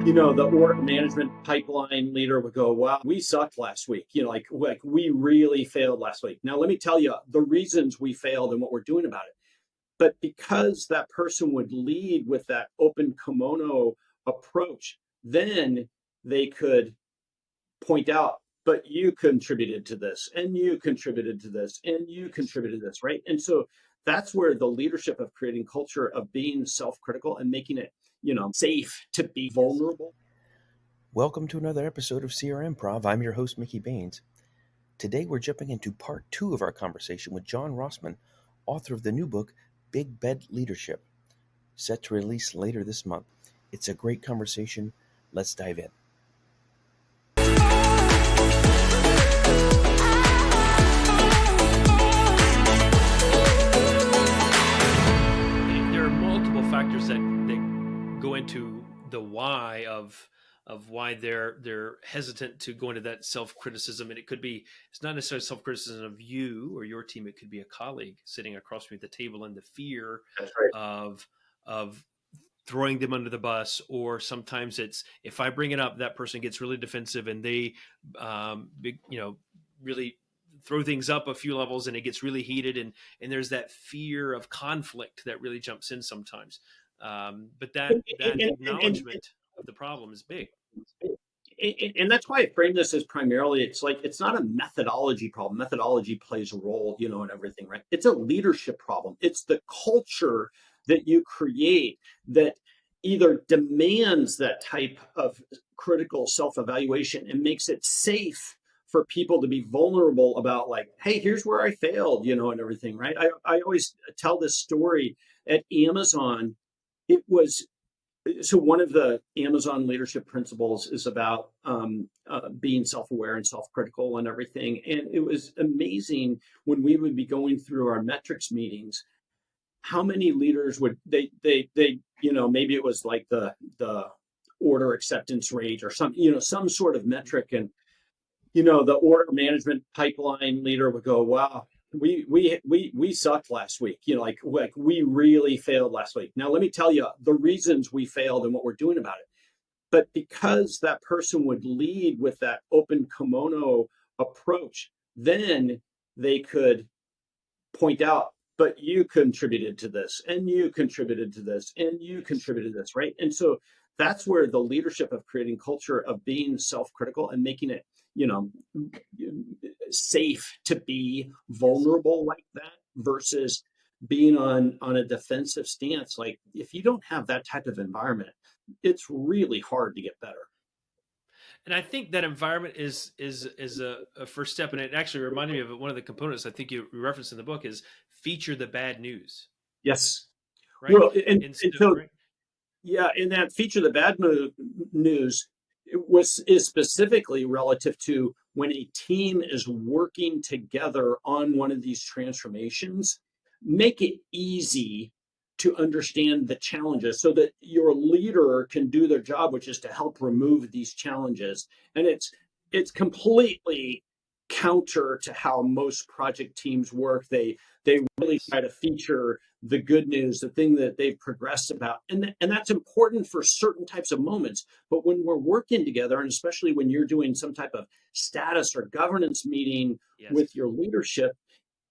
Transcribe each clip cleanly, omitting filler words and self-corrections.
The order management pipeline leader would go, wow, we sucked last week. Like we really failed last week. Now, let me tell you the reasons we failed and what we're doing about it. But because that person would lead with that open kimono approach, then they could point out, but you contributed to this, and you contributed to this, and you contributed to this, right? And so that's where the leadership of creating culture of being self-critical and making it, safe to be vulnerable. Welcome to another episode of CRMprov. I'm your host, Mickey Baines. Today we're jumping into part 2 of our conversation with John Rossman, author of the new book, Big Bet Leadership, set to release later this month. It's a great conversation. Let's dive in. There are multiple factors that go into the why of why they're hesitant to go into that self-criticism. And it's not necessarily self-criticism of you or your team. It could be a colleague sitting across from you at the table, and the fear That's right. of throwing them under the bus. Or sometimes it's, if I bring it up, that person gets really defensive and they really throw things up a few levels and it gets really heated. And there's that fear of conflict that really jumps in sometimes. But that acknowledgement of the problem is big. And that's why I frame this as primarily, it's not a methodology problem. Methodology plays a role, in everything, right? It's a leadership problem. It's the culture that you create that either demands that type of critical self-evaluation and makes it safe for people to be vulnerable about, like, hey, here's where I failed, and everything, right? I always tell this story at Amazon. It was So one of the Amazon leadership principles is about being self-aware and self-critical and everything. And it was amazing when we would be going through our metrics meetings, how many leaders would maybe it was like the order acceptance rate or some sort of metric. And the order management pipeline leader would go, wow, we sucked last week. Like we really failed last week. Now, let me tell you the reasons we failed and what we're doing about it. But because that person would lead with that open kimono approach, then they could point out, but you contributed to this, and you contributed to this, and you contributed to this, right? And so that's where the leadership of creating culture of being self-critical and making it, safe to be vulnerable like that versus being on a defensive stance. Like, if you don't have that type of environment, it's really hard to get better. And I think that environment is a first step. And it actually reminded me of one of the components I think you referenced in the book is feature the bad news, Yes. right? Well, and so, Right. yeah, in that feature, the bad news is specifically relative to when a team is working together on one of these transformations. Make it easy to understand the challenges so that your leader can do their job, which is to help remove these challenges. And it's completely counter to how most project teams work. They really try to feature the good news, the thing that they've progressed about. And that's important for certain types of moments. But when we're working together, and especially when you're doing some type of status or governance meeting Yes. with your leadership,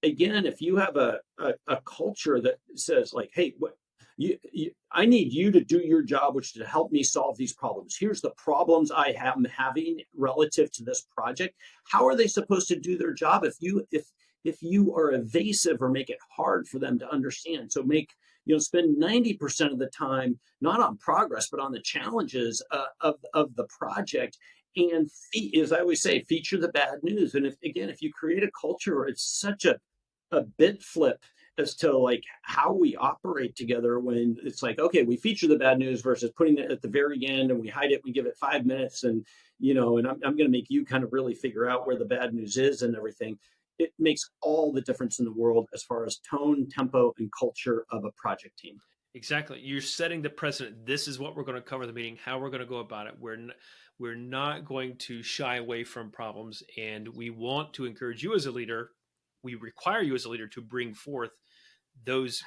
again, if you have a culture that says, like, hey, I need you to do your job, which is to help me solve these problems. Here's the problems I am having relative to this project. How are they supposed to do their job if you are evasive or make it hard for them to understand? So spend 90% of the time not on progress, but on the challenges of the project. And as I always say, feature the bad news. And if you create a culture where it's such a bit flip as to, like, how we operate together, when it's like, okay, we feature the bad news versus putting it at the very end and we hide it, we give it 5 minutes, and I'm going to make you kind of really figure out where the bad news is and everything. It makes all the difference in the world as far as tone, tempo, and culture of a project team. Exactly. You're setting the precedent. This is what we're going to cover in the meeting, how we're going to go about it. We're not going to shy away from problems, and we want to encourage you as a leader. We require you as a leader to bring forth those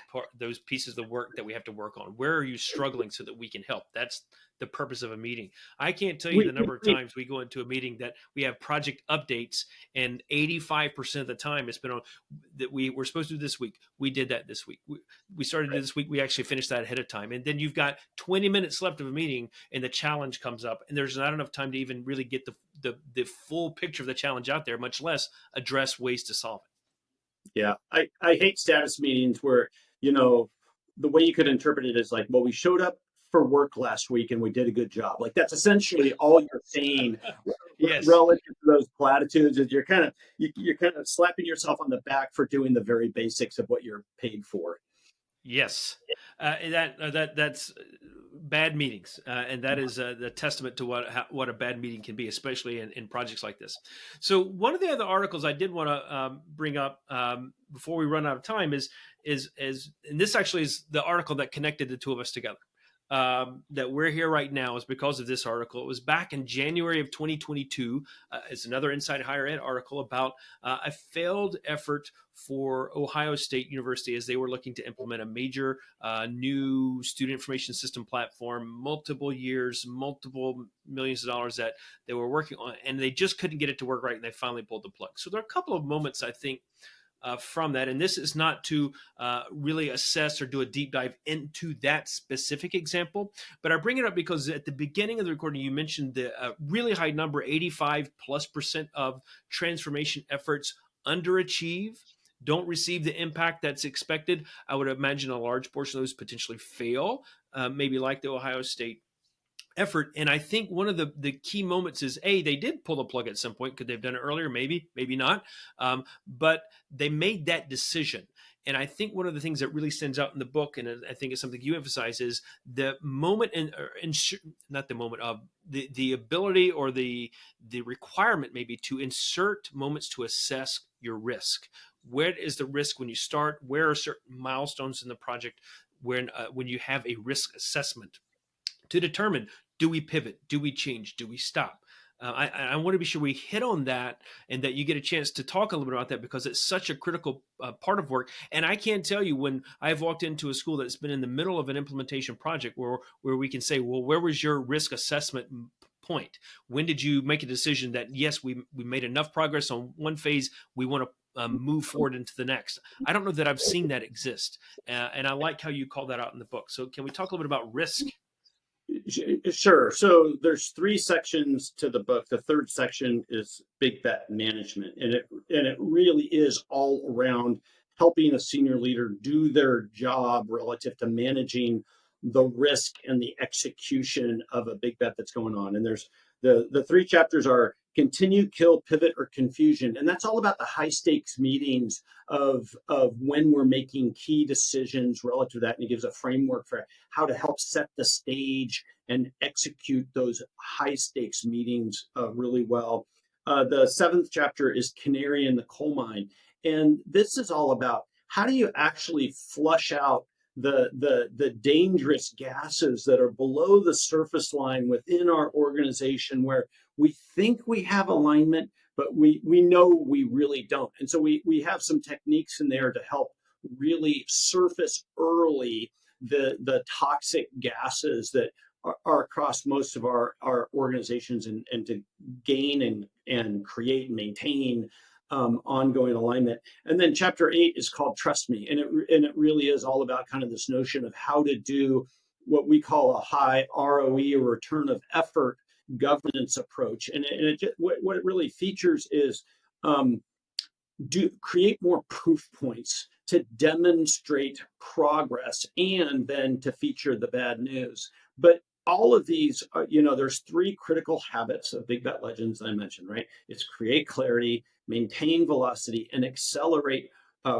pieces of the work that we have to work on. Where are you struggling so that we can help? That's the purpose of a meeting. I can't tell you We, the we, number of we times we go into a meeting that we have project updates, and 85% of the time it's been on that we were supposed to do this week. We did that this week. We started to do this week. We actually finished that ahead of time. And then you've got 20 minutes left of a meeting, and the challenge comes up, and there's not enough time to even really get the full picture of the challenge out there, much less address ways to solve it. Yeah, I hate status meetings where, you know, the way you could interpret it is like, well, we showed up for work last week and we did a good job. Like that's essentially all you're saying Yes. relative to those platitudes. Is you're kind of slapping yourself on the back for doing the very basics of what you're paid for. Yes, that's bad meetings, and that is the testament to what a bad meeting can be, especially in projects like this. So one of the other articles I did want to bring up before we run out of time is and this actually is the article that connected the two of us together. That we're here right now is because of this article. It was back in January of 2022. It's another Inside Higher Ed article about a failed effort for Ohio State University as they were looking to implement a major new student information system platform, multiple years, multiple millions of dollars that they were working on, and they just couldn't get it to work right, and they finally pulled the plug. So there are a couple of moments, I think, from that. And this is not to really assess or do a deep dive into that specific example, but I bring it up because at the beginning of the recording, you mentioned the really high number, 85+% of transformation efforts underachieve, don't receive the impact that's expected. I would imagine a large portion of those potentially fail, maybe like the Ohio State effort. And I think one of the key moments is they did pull the plug at some point. Could they've done it earlier? Maybe, maybe not. But they made that decision. And I think one of the things that really stands out in the book, and I think it's something you emphasize, is the moment not the moment of the ability or the requirement maybe to insert moments to assess your risk. Where is the risk when you start? Where are certain milestones in the project when you have a risk assessment to determine, do we pivot? Do we change? Do we stop? I want to be sure we hit on that and that you get a chance to talk a little bit about that because it's such a critical part of work. And I can't tell you when I've walked into a school that's been in the middle of an implementation project where we can say, well, where was your risk assessment point? When did you make a decision that, yes, we made enough progress on one phase, we want to move forward into the next? I don't know that I've seen that exist. And I like how you call that out in the book. So can we talk a little bit about risk? Sure. So there's three sections to the book. The third section is big bet management, and it really is all around helping a senior leader do their job relative to managing the risk and the execution of a big bet that's going on. And there's the three chapters are continue, kill, pivot, or confusion, and that's all about the high stakes meetings of when we're making key decisions relative to that, and it gives a framework for how to help set the stage and execute those high stakes meetings really well. The seventh chapter is Canary in the Coal Mine. And this is all about how do you actually flush out the dangerous gases that are below the surface line within our organization where we think we have alignment, but we know we really don't. And so we have some techniques in there to help really surface early the toxic gases that are across most of our organizations and to gain and create and maintain ongoing alignment. And then chapter 8 is called Trust Me. And it really is all about kind of this notion of how to do what we call a high ROE or return of effort governance approach. And what it really features is create more proof points to demonstrate progress and then to feature the bad news. But all of these are, there's three critical habits of big bet legends that I mentioned, right? It's create clarity, maintain velocity, and accelerate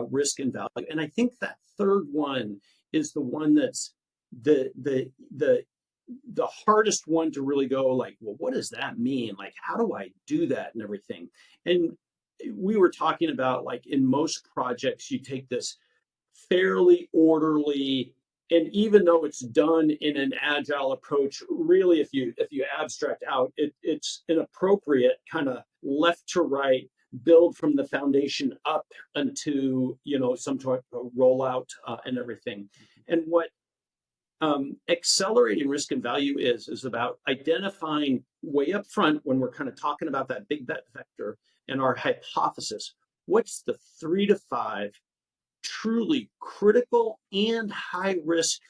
risk and value. And I think that third one is the one that's the hardest one to really go like, well, what does that mean? Like, how do I do that and everything? And we were talking about like in most projects, you take this fairly orderly, and even though it's done in an agile approach, really, if you abstract out, it's an appropriate kind of left to right build from the foundation up into some sort of rollout and everything. And what Accelerating risk and value is about identifying way up front when we're kind of talking about that big bet vector and our hypothesis. What's the 3 to 5 truly critical and high risk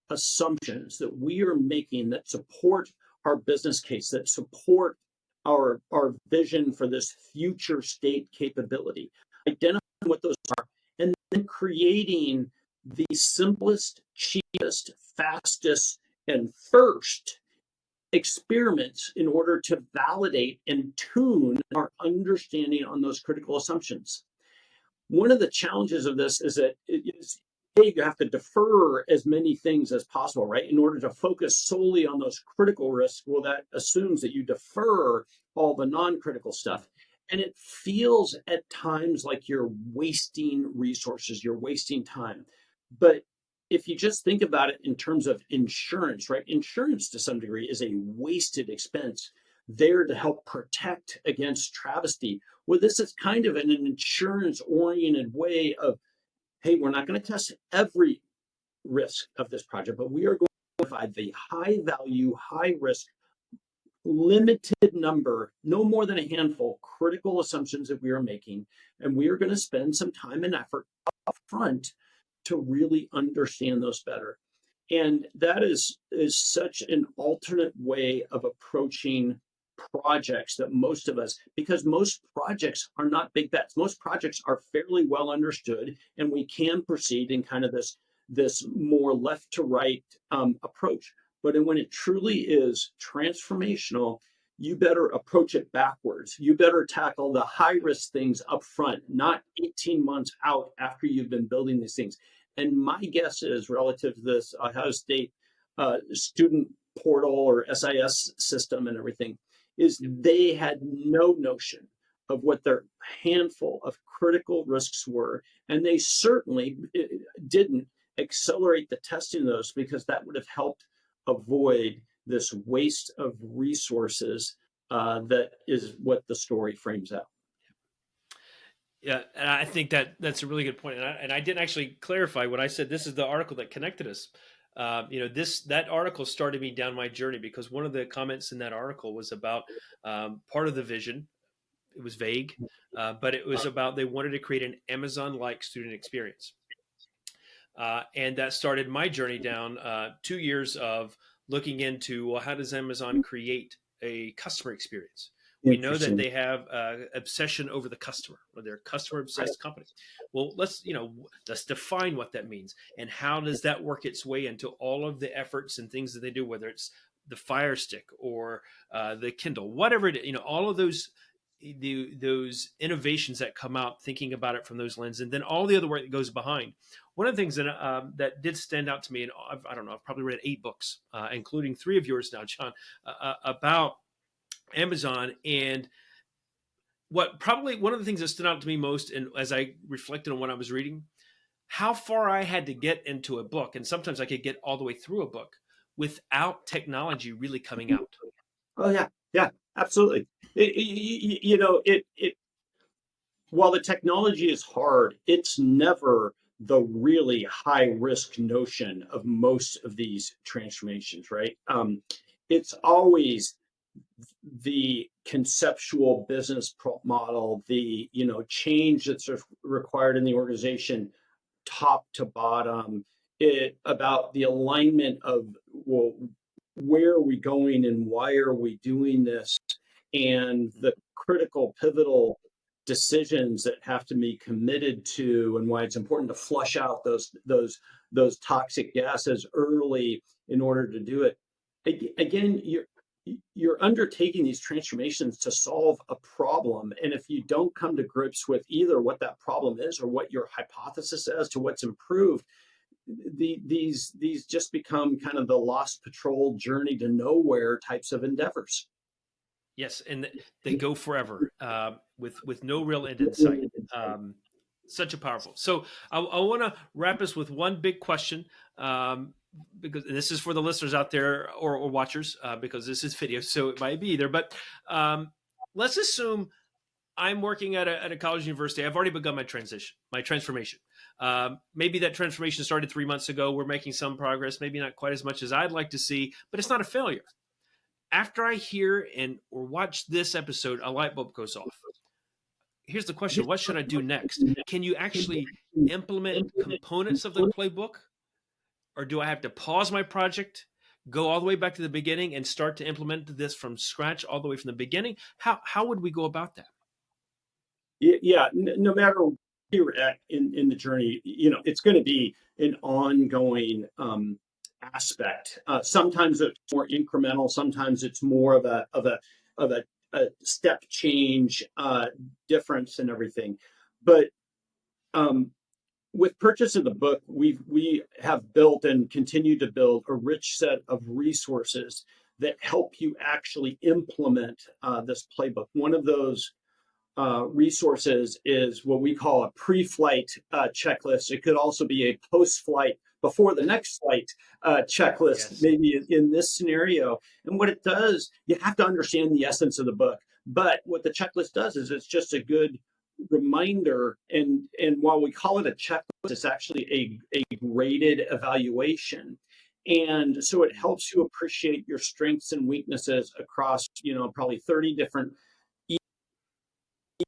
assumptions that we are making that support our business case, that support our vision for this future state capability? Identifying what those are, and then creating the simplest, cheapest, fastest, and first experiments in order to validate and tune our understanding on those critical assumptions. One of the challenges of this is that you have to defer as many things as possible, right? In order to focus solely on those critical risks, well, that assumes that you defer all the non-critical stuff. And it feels at times like you're wasting resources, you're wasting time. But if you just think about it in terms of insurance, right? Insurance to some degree is a wasted expense there to help protect against travesty. Well, this is kind of an insurance oriented way of, hey, we're not going to test every risk of this project, but we are going to provide the high value, high risk, limited number, no more than a handful, critical assumptions that we are making. And we are going to spend some time and effort up front to really understand those better. And that is such an alternate way of approaching projects that most of us, because most projects are not big bets. Most projects are fairly well understood, and we can proceed in kind of this more left to right approach. But when it truly is transformational, you better approach it backwards. You better tackle the high risk things up front, not 18 months out after you've been building these things. And my guess is, relative to this Ohio State student portal or SIS system and everything, is they had no notion of what their handful of critical risks were. And they certainly didn't accelerate the testing of those, because that would have helped avoid this waste of resources that is what the story frames out. Yeah, and I think that's a really good point. And I didn't actually clarify what I said. This is the article that connected us. That article started me down my journey, because one of the comments in that article was about part of the vision. It was vague, but it was about they wanted to create an Amazon-like student experience. And that started my journey down 2 years of looking into, well, how does Amazon create a customer experience? We know that they have obsession over the customer, or they're a customer obsessed company. Well, let's define what that means, and how does that work its way into all of the efforts and things that they do, whether it's the Fire Stick or the Kindle, whatever it is, all of those innovations that come out, thinking about it from those lenses, and then all the other work that goes behind. One of the things that did stand out to me, and I don't know, I've probably read 8 books, including 3 of yours now, John, about Amazon. And what probably one of the things that stood out to me most, and as I reflected on what I was reading, how far I had to get into a book, and sometimes I could get all the way through a book without technology really coming out. Oh yeah, yeah, absolutely. It while the technology is hard, it's never the really high risk notion of most of these transformations, right? It's always the conceptual business model, the change that's required in the organization, top to bottom. It about the alignment of, well, where are we going and why are we doing this, and the critical pivotal decisions that have to be committed to, and why it's important to flush out those toxic gases early in order to do it. Again, you're undertaking these transformations to solve a problem, and if you don't come to grips with either what that problem is or what your hypothesis as to what's improved, these just become kind of the lost patrol journey to nowhere types of endeavors. Yes, and they go forever with no real end in sight. Such a powerful. So I want to wrap us with one big question, because this is for the listeners out there, or watchers, because this is video, so it might be either. But let's assume I'm working at a college university. I've already begun my transformation. Maybe that transformation started 3 months ago. We're making some progress, maybe not quite as much as I'd like to see, but it's not a failure. After I hear or watch this episode, a light bulb goes off. Here's the question: what should I do next? Can you actually implement components of the playbook, or do I have to pause my project, go all the way back to the beginning, and start to implement this from scratch, all the way from the beginning? How would we go about that? Yeah, no matter where you're at in the journey, it's going to be an ongoing aspect. Sometimes it's more incremental. Sometimes it's more of a step change difference and everything. But um, with purchase of the book, we have built and continue to build a rich set of resources that help you actually implement this playbook. One of those resources is what we call a pre-flight checklist. It could also be a post-flight, before the next flight checklist, Yes. maybe in this scenario. And what it does, you have to understand the essence of the book. But what the checklist does is it's just a good reminder. And while we call it a checklist, it's actually a graded evaluation. And so it helps you appreciate your strengths and weaknesses across, probably 30 different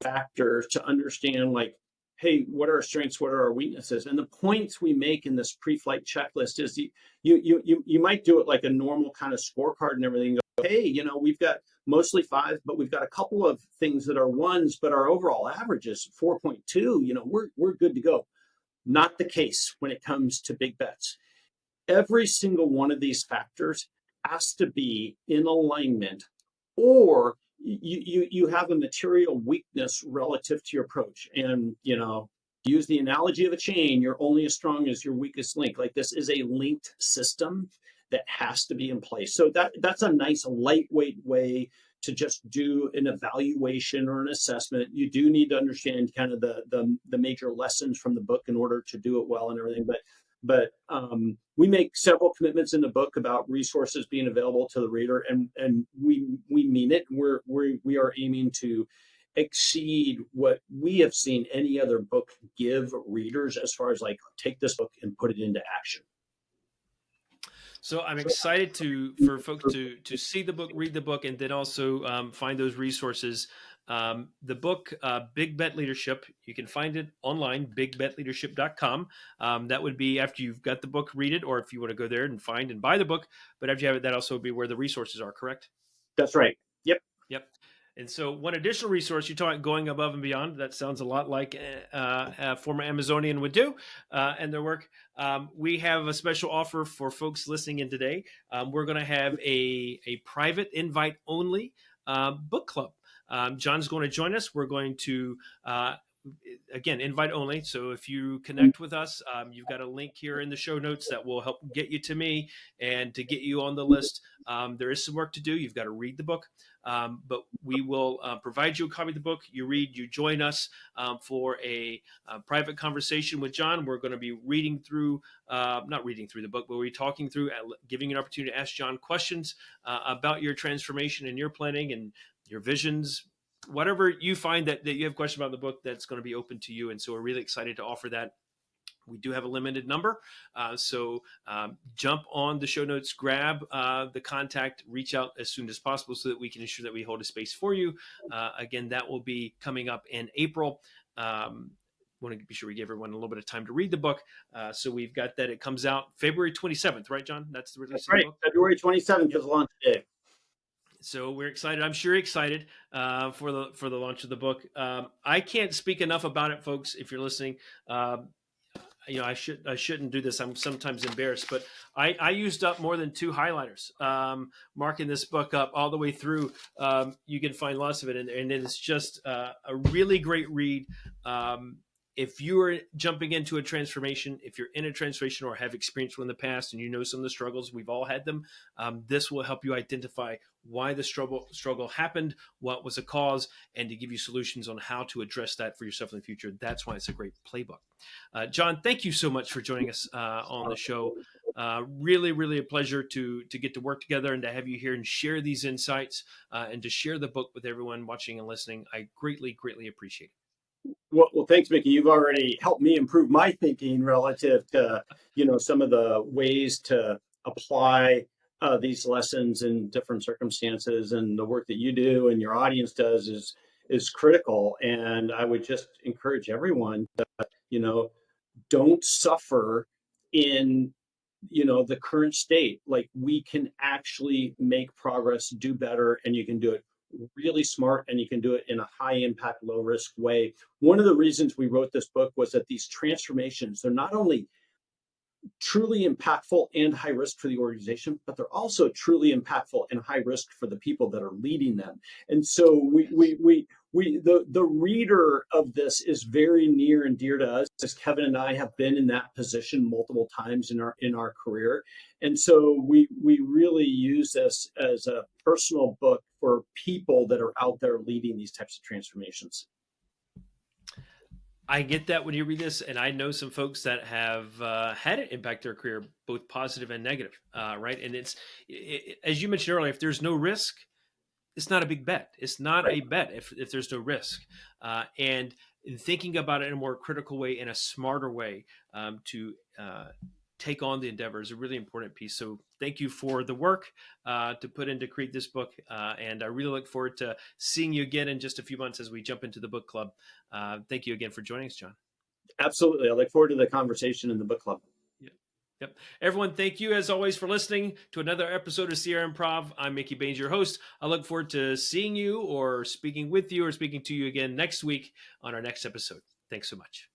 factors to understand, like, hey, what are our strengths, what are our weaknesses? And the points we make in this pre-flight checklist is you might do it like a normal kind of scorecard and everything. Go, hey, we've got mostly five, but we've got a couple of things that are ones, but our overall average is 4.2. We're good to go. Not the case when it comes to big bets. Every single one of these factors has to be in alignment, or you have a material weakness relative to your approach. And use the analogy of a chain, you're only as strong as your weakest link. Like, this is a linked system that has to be in place. So that's a nice lightweight way to just do an evaluation or an assessment. You do need to understand kind of the major lessons from the book in order to do it well and everything. But we make several commitments in the book about resources being available to the reader, and we mean it. We are aiming to exceed what we have seen any other book give readers, as far as, like, take this book and put it into action. So I'm excited for folks to see the book, read the book, and then also find those resources. The book, Big Bet Leadership, you can find it online, bigbetleadership.com. That would be after you've got the book, read it, or if you want to go there and find and buy the book. But after you have it, that also would be where the resources are, correct? That's right. Yep. Yep. And so one additional resource, you talk going above and beyond. That sounds a lot like a former Amazonian would do and their work. We have a special offer for folks listening in today. We're going to have a private invite only book club. John's going to join us. We're going to again, invite only. So if you connect with us, you've got a link here in the show notes that will help get you to me and to get you on the list. There is some work to do. You've got to read the book, but we will provide you a copy of the book. You read, you join us for a private conversation with John. We're going to be reading through, not reading through the book, but we're talking through, giving you an opportunity to ask John questions about your transformation and your planning and your visions, whatever you find that you have questions about the book, that's going to be open to you. And so we're really excited to offer that. We do have a limited number. So jump on the show notes, grab the contact, reach out as soon as possible so that we can ensure that we hold a space for you. Again, that will be coming up in April. Want to be sure we give everyone a little bit of time to read the book. So we've got that. It comes out February 27th, right, John? That's the release of the book? February 27th is launch day. So we're excited. I'm sure excited for the launch of the book. I can't speak enough about it, folks. If you're listening, I shouldn't do this. I'm sometimes embarrassed, but I used up more than 2 highlighters marking this book up all the way through. You can find lots of it, and it is just a really great read. If you are jumping into a transformation, if you're in a transformation or have experienced one in the past and you know some of the struggles, we've all had them, this will help you identify why the struggle happened, what was the cause, and to give you solutions on how to address that for yourself in the future. That's why it's a great playbook. John, thank you so much for joining us on the show. Really, really a pleasure to get to work together and to have you here and share these insights and to share the book with everyone watching and listening. I greatly, greatly appreciate it. Well, thanks, Mickey. You've already helped me improve my thinking relative to, some of the ways to apply these lessons in different circumstances, and the work that you do and your audience does is critical. And I would just encourage everyone to, you know, don't suffer in the current state. Like, we can actually make progress, do better, and you can do it really smart, and you can do it in a high impact, low risk way. One of the reasons we wrote this book was that these transformations, they're not only truly impactful and high risk for the organization, but they're also truly impactful and high risk for the people that are leading them. And so the reader of this is very near and dear to us, as Kevin and I have been in that position multiple times in our career. And so we really use this as a personal book for people that are out there leading these types of transformations. I get that when you read this, and I know some folks that have had it impact their career, both positive and negative, right? And as you mentioned earlier, if there's no risk, it's not a big bet. It's not Right. a bet if there's no risk. And in thinking about it in a more critical way, in a smarter way, to take on the endeavor is a really important piece. So thank you for the work to put in to create this book. And I really look forward to seeing you again in just a few months as we jump into the book club. Thank you again for joining us, John. Absolutely. I look forward to the conversation in the book club. Yeah. Yep. Everyone, thank you as always for listening to another episode of CRMprov. I'm Mickey Baines, your host. I look forward to seeing you or speaking with you or speaking to you again next week on our next episode. Thanks so much.